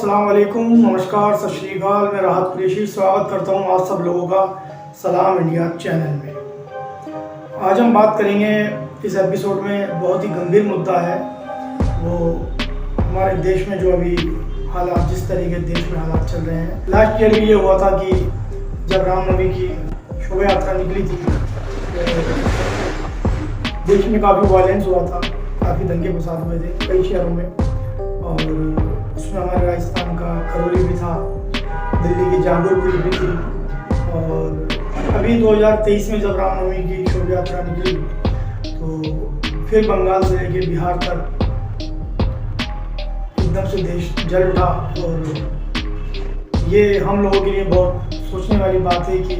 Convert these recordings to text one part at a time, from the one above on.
अस्सलाम वालेकुम, नमस्कार, सत श्री अकाल। मैं राहत कुरैशी स्वागत करता हूँ आप सब लोगों का सलाम इंडिया चैनल में। आज हम बात करेंगे इस एपिसोड में बहुत ही गंभीर मुद्दा है, वो हमारे देश में जो अभी हालात, जिस तरीके देश में हालात चल रहे हैं। लास्ट ईयर भी ये हुआ था कि जब रामनवमी की शोभा यात्रा निकली थी, देश में काफ़ी वायलेंस हुआ था, काफ़ी दंगे फसाद हुए थे कई शहरों में, और उसमें हमारे राजस्थान का करौली भी था, दिल्ली की जागोरपुरी भी थी। और अभी 2023 में जब रामनवमी की शोभा यात्रा निकली तो फिर बंगाल से लेकर बिहार तक एकदम से देश जल उठा। और ये हम लोगों के लिए बहुत सोचने वाली बात है कि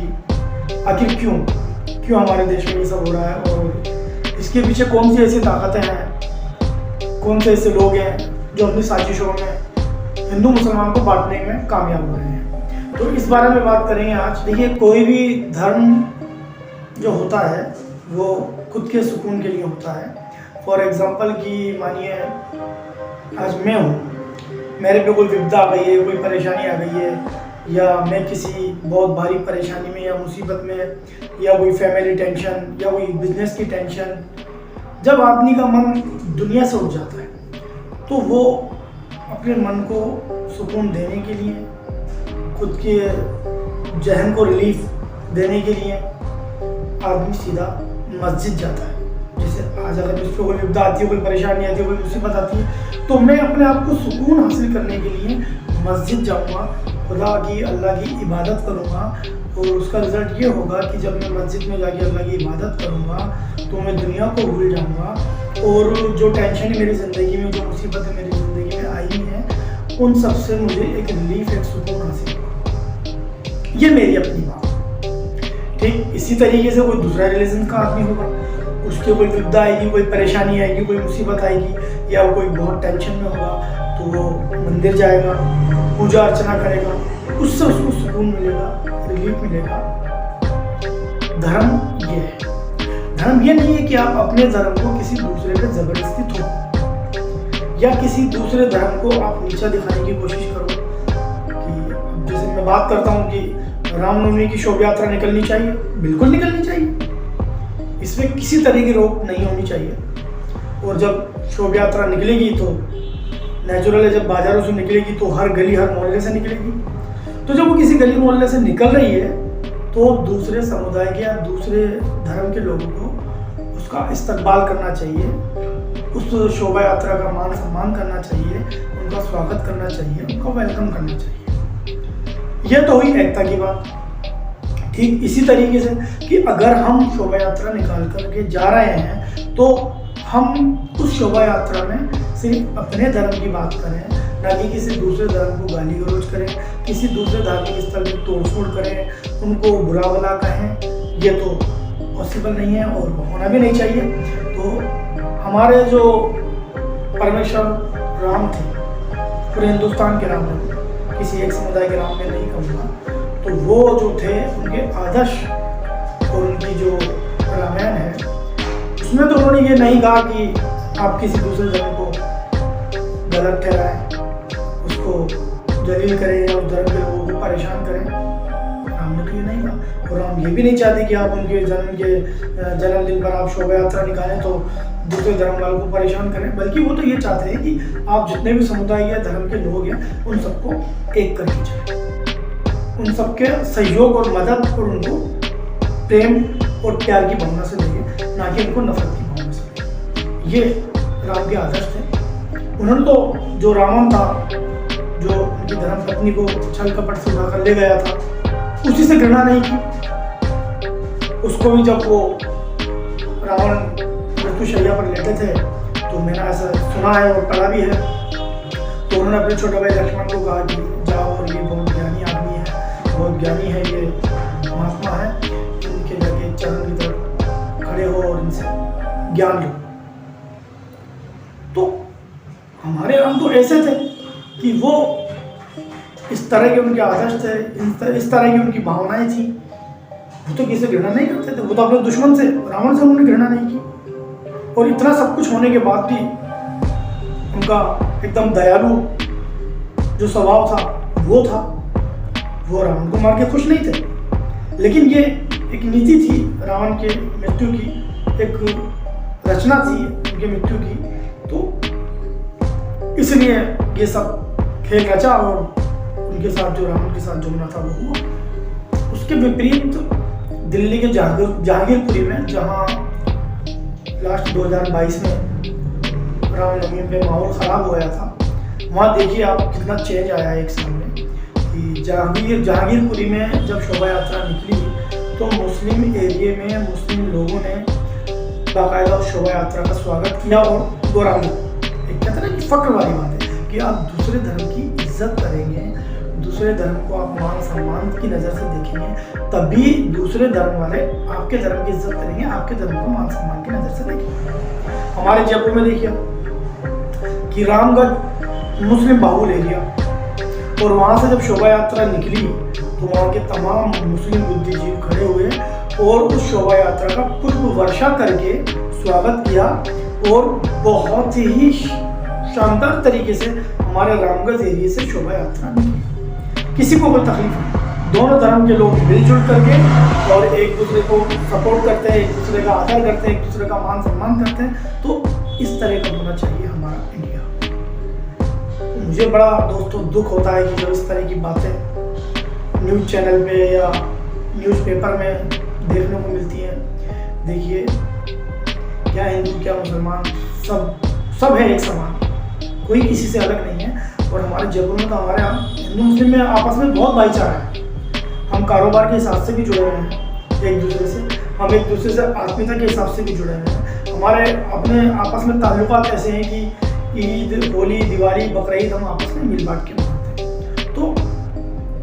आखिर क्यों हमारे देश में ये सब हो रहा है, और इसके पीछे कौन सी ऐसी ताकतें हैं, कौन से ऐसे लोग हैं जो अपनी साजिशों में हिंदू मुसलमान को बांटने में कामयाब हो रहे हैं। तो इस बारे में बात करेंगे आज। देखिए, कोई भी धर्म जो होता है वो खुद के सुकून के लिए होता है। फॉर एग्जांपल कि मानिए आज मैं हूँ, मेरे पे कोई विपदा आ गई है, कोई परेशानी आ गई है, या मैं किसी बहुत भारी परेशानी में या मुसीबत में, या कोई फैमिली टेंशन या कोई बिजनेस की टेंशन। जब आदमी का मन दुनिया से उठ जाता है तो वो अपने मन को सुकून देने के लिए, खुद के जहन को रिलीफ देने के लिए आदमी सीधा मस्जिद जाता है। जैसे आज अगर मुझ पर कोई विपदा आती है, कोई परेशानी आती है, कोई मुसीबत आती है, तो मैं अपने आप को सुकून हासिल करने के लिए मस्जिद जाऊँगा, खुदा की, अल्लाह की इबादत करूँगा। और उसका रिज़ल्ट ये होगा कि जब मैं मस्जिद में जाके अल्लाह की इबादत करूँगा तो मैं दुनिया को भूल जाऊँगा, और जो टेंशन मेरी ज़िंदगी में, जो मुसीबतें मेरी ज़िंदगी में आई हैं, उन सब से मुझे एक रिलीफ, एक सुकून हासिल होगा। ये मेरी अपनी बात। ठीक इसी तरीके से कोई दूसरा रिलीजन का आदमी होगा, उसके कोई विपदा आएगी, कोई परेशानी आएगी, कोई मुसीबत आएगी, या कोई बहुत टेंशन में होगा, तो वो मंदिर जाएगा, पूजा अर्चना करेगा, उससे उसको सुकून मिलेगा, रिलीफ मिलेगा। धर्म ये है। धर्म ये नहीं है कि आप अपने धर्म को किसी दूसरे पे जबरदस्ती थोपो, या किसी दूसरे धर्म को आप नीचा दिखाने की कोशिश करो। कि जैसे मैं बात करता हूँ कि रामनवमी की शोभा यात्रा निकलनी चाहिए, बिल्कुल निकलनी चाहिए, इसमें किसी तरह की रोक नहीं होनी चाहिए। और जब शोभा यात्रा निकलेगी तो नेचुरल है, जब बाजारों से निकलेगी तो हर गली, हर मोहल्ले से निकलेगी। तो जब वो किसी गली मोहल्ले से निकल रही है तो दूसरे समुदाय के या दूसरे धर्म के लोगों को उसका इस्तकबाल करना चाहिए, उस शोभा यात्रा का मान सम्मान करना चाहिए, उनका स्वागत करना चाहिए, उनको वेलकम करना चाहिए। यह तो हुई एकता की बात। ठीक इसी तरीके से कि अगर हम शोभा यात्रा निकाल करके जा रहे हैं तो हम उस शोभा यात्रा में सिर्फ अपने धर्म की बात करें, ना कि किसी दूसरे धर्म को गाली गलौज करें, किसी दूसरे धार्मिक स्थल में तोड़फोड़ करें, उनको बुरा भला कहें। ये तो पॉसिबल नहीं है और होना भी नहीं चाहिए। तो हमारे जो परमेश्वर राम थे, पूरे हिंदुस्तान के राम थे, किसी एक समुदाय के राम में नहीं कहूँगा, तो वो जो थे उनके आदर्श और उनकी जो रामायण है उसमें तो उन्होंने ये नहीं कहा कि आप किसी दूसरे धर्म को गलत ठहराएं, उसको जलील करें या उस धर्म के लोगों को परेशान करें। राम ने तो ये नहीं कहा। और राम ये भी नहीं चाहते कि आप उनके जन्मदिन पर आप शोभा यात्रा निकालें तो दूसरे धर्म वालों को परेशान करें, बल्कि वो तो ये चाहते हैं कि आप जितने भी समुदाय या धर्म के लोग हैं उन सबको एक कर लीजिए, उन सबके सहयोग और मदद और उनको प्रेम और प्यार की भावना से देंगे, ना कि उनको नफरत की भावना से देंगे। ये राम के आदर्श थे। उन्होंने तो जो रावण था, जो उनकी धर्मपत्नी को छल कपट से उठाकर ले गया था, उसी से घृणा नहीं की। उसको भी जब वो रावण मृत्युशैया पर लेटे थे तो मैंने ऐसा सुना है और पढ़ा भी है, तो उन्होंने अपने छोटे भाई लक्ष्मण को कहा कि जाओ, और ये बहुत ज्ञानी आदमी है, बहुत ज्ञानी है, ये महात्मा है, इनके जाके चरण की तरफ खड़े हो और इनसे ज्ञान लो। तो हमारे राम तो ऐसे थे कि वो इस तरह के उनके आदर्श थे, इस तरह की उनकी भावनाएं थी। वो तो किसी से घृणा नहीं करते थे, वो तो अपने दुश्मन से, रावण से उन्होंने घृणा नहीं की। और इतना सब कुछ होने के बाद भी उनका एकदम दयालु जो स्वभाव था वो रावण को मार के खुश नहीं थे, लेकिन ये एक नीति थी रावण के मृत्यु की, एक रचना थी उनके मृत्यु की, तो इसलिए ये सब खेल रचा और उनके साथ जो रावण के साथ जो होना था वो हुआ। उसके विपरीत दिल्ली के जहांगीरपुरी में, जहाँ लास्ट 2022 में रामनवमी पे माहौल खराब हो गया था, वहाँ देखिए आप कितना चेंज आया एक साल में कि जहांगीरपुरी में जब शोभा यात्रा निकली तो मुस्लिम एरिया में मुस्लिम लोगों ने बाकायदा उस शोभा यात्रा का स्वागत किया और दोहराया। एक कहते हैं ना कि फक्र वाली बात है कि आप दूसरे धर्म की इज्जत करेंगे, दूसरे धर्म को आप मान सम्मान की नज़र से देखेंगे, तभी दूसरे धर्म वाले आपके धर्म की इज्जत करेंगे, आपके धर्म को मान सम्मान की नज़र से देखेंगे। हमारे जयपुर में देखिए कि रामगढ़ मुस्लिम बाहुल एरिया, और वहाँ से जब शोभा यात्रा निकली तो वहाँ के तमाम मुस्लिम बुद्धिजीवी खड़े हुए और उस शोभा यात्रा का पुष्प वर्षा करके स्वागत किया और बहुत ही शानदार तरीके से हमारे रामगढ़ एरिया से शोभा यात्रा निकली। किसी को कोई तकलीफ नहीं, दोनों धर्म के लोग मिलजुल करके और एक दूसरे को सपोर्ट करते हैं, एक दूसरे का आदर करते हैं, एक दूसरे का मान सम्मान करते हैं। तो इस तरह का होना चाहिए हमारा इंडिया। मुझे बड़ा दोस्तों दुख होता है कि जब इस तरह की बातें न्यूज़ चैनल पे या न्यूज़पेपर में देखने को मिलती हैं। देखिए क्या हिंदू क्या मुसलमान सब है एक समान, कोई किसी से अलग नहीं है। और हमारे जयपुर में तो हमारे यहाँ हिंदू मुस्लिम में आपस में बहुत भाईचारा है। हम कारोबार के हिसाब से भी जुड़े हुए हैं एक दूसरे से, हम एक दूसरे से आत्मीयता के हिसाब से भी जुड़े हुए हैं। हमारे अपने आपस में ताल्लुकात ऐसे हैं कि ईद, होली, दिवाली, बकरीद हम आपस में मिल बांट के मनाते हैं। तो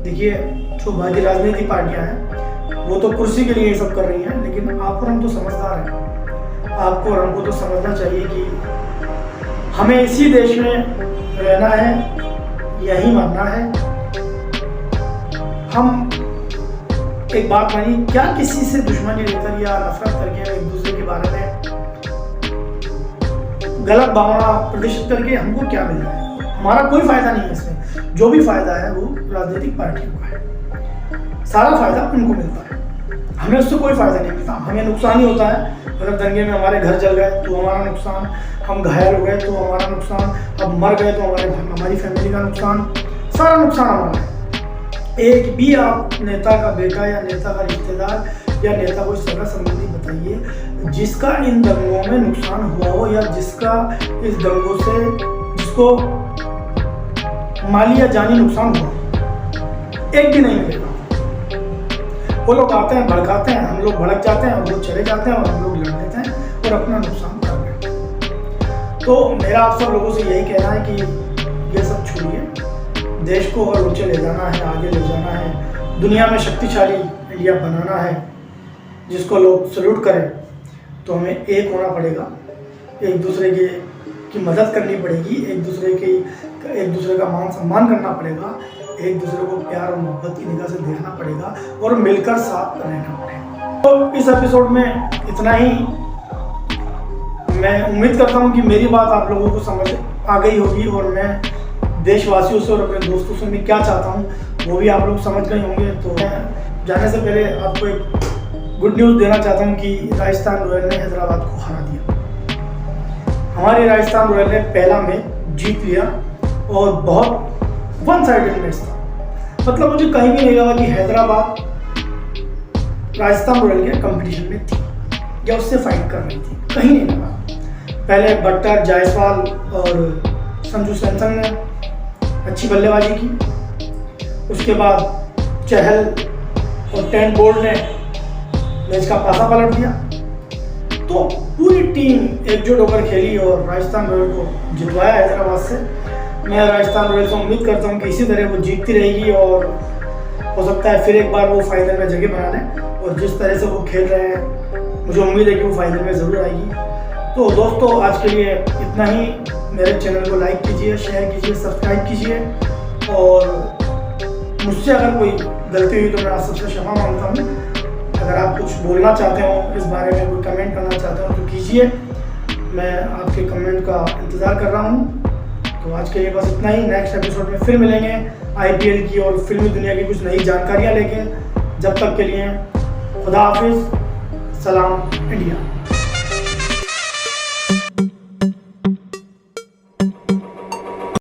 देखिए जो बाकी राजनीतिक पार्टियां हैं वो तो कुर्सी के लिए ये सब कर रही हैं, लेकिन आप और हम तो समझदार हैं। आपको और हमको तो समझना चाहिए कि हमें इसी देश में रहना है, यही मानना है। हम एक बात मानिए, क्या किसी से दुश्मनी लेकर या नफरत करके एक दूसरे के बारे में गलत भावना प्रदर्शित करके हमको क्या मिल रहा है? हमारा कोई फायदा नहीं है इसमें। जो भी फायदा है वो राजनीतिक पार्टियों का है, सारा फायदा उनको मिलता है, हमें उससे कोई फायदा नहीं मिलता। हमें नुकसान ही होता है। अगर दंगे में हमारे घर जल गए तो हमारा नुकसान, हम घायल हो गए तो हमारा नुकसान, अब मर गए तो हमारी फैमिली का नुकसान, सारा नुकसान हमारा है। एक भी आप नेता का बेटा या नेता का रिश्तेदार या नेता कोई सगा संबंधी बताइए जिसका इन दंगों में नुकसान हुआ हो या जिसका इस दंगों से जिसको माली या जानी नुकसान हुआ, एक भी नहीं मिलेगा। वो लोग आते हैं, भड़काते हैं, हम लोग भड़क जाते हैं, वो लोग चले जाते हैं और हम लोग लड़ देते हैं और अपना नुकसान कर लेते हैं। तो मेरा आप सब लोगों से यही कहना है कि ये सब छोड़िए, देश को और ऊंचे ले जाना है, आगे ले जाना है, दुनिया में शक्तिशाली इंडिया बनाना है जिसको लोग सल्यूट करें। तो हमें एक होना पड़ेगा, एक दूसरे की मदद करनी पड़ेगी, एक दूसरे का मान सम्मान करना पड़ेगा, एक दूसरे को प्यार और मोहब्बत की निगाह से देखना पड़ेगा और मिलकर साथ रहना पड़ेगा। तो इस एपिसोड में इतना ही। मैं उम्मीद करता हूँ कि मेरी बात आप लोगों को समझ आ गई होगी और मैं देशवासियों से और अपने दोस्तों से मैं क्या चाहता हूँ वो भी आप लोग समझ गए होंगे। तो मैं जाने से पहले आपको एक गुड न्यूज़ देना चाहता हूँ कि राजस्थान रॉयल ने हैदराबाद को हरा दिया। हमारे राजस्थान रॉयल ने पहला मैच जीत लिया और बहुत वन साइडेड मैच था। मतलब मुझे कहीं भी नहीं लगा कि हैदराबाद राजस्थान रॉयल के कंपटीशन में थी या उससे फाइट कर रही थी, कहीं नहीं लगा। पहले बट्टर, जायसवाल और संजू सैमसन ने अच्छी बल्लेबाजी की, उसके बाद चहल और टेन बोल्ट ने मैच का पासा पलट दिया। तो पूरी टीम एकजुट होकर खेली और राजस्थान रॉयल को जितवाया हैदराबाद से। मैं राजस्थान रॉयल से उम्मीद करता हूँ कि इसी तरह वो जीतती रहेगी और हो सकता है फिर एक बार वो फाइनल में जगह बना लें। और जिस तरह से वो खेल रहे हैं मुझे उम्मीद है कि वो फाइनल में ज़रूर आएगी। तो दोस्तों आज के लिए इतना ही। मेरे चैनल को लाइक कीजिए, शेयर कीजिए, सब्सक्राइब कीजिए और मुझसे अगर कोई गलती हुई तो मैं आप सबसे क्षमा मांगता हूँ। अगर आप कुछ बोलना चाहते हो इस बारे में, कोई कमेंट करना चाहते हो तो कीजिए। मैं आपके कमेंट का इंतज़ार कर रहा हूँ। तो आज के लिए बस इतना ही। नेक्स्ट एपिसोड में फिर मिलेंगे IPL की और फिल्मी दुनिया की कुछ नई जानकारियाँ लेके। जब तक के लिए खुदा हाफिज़, सलाम इंडिया।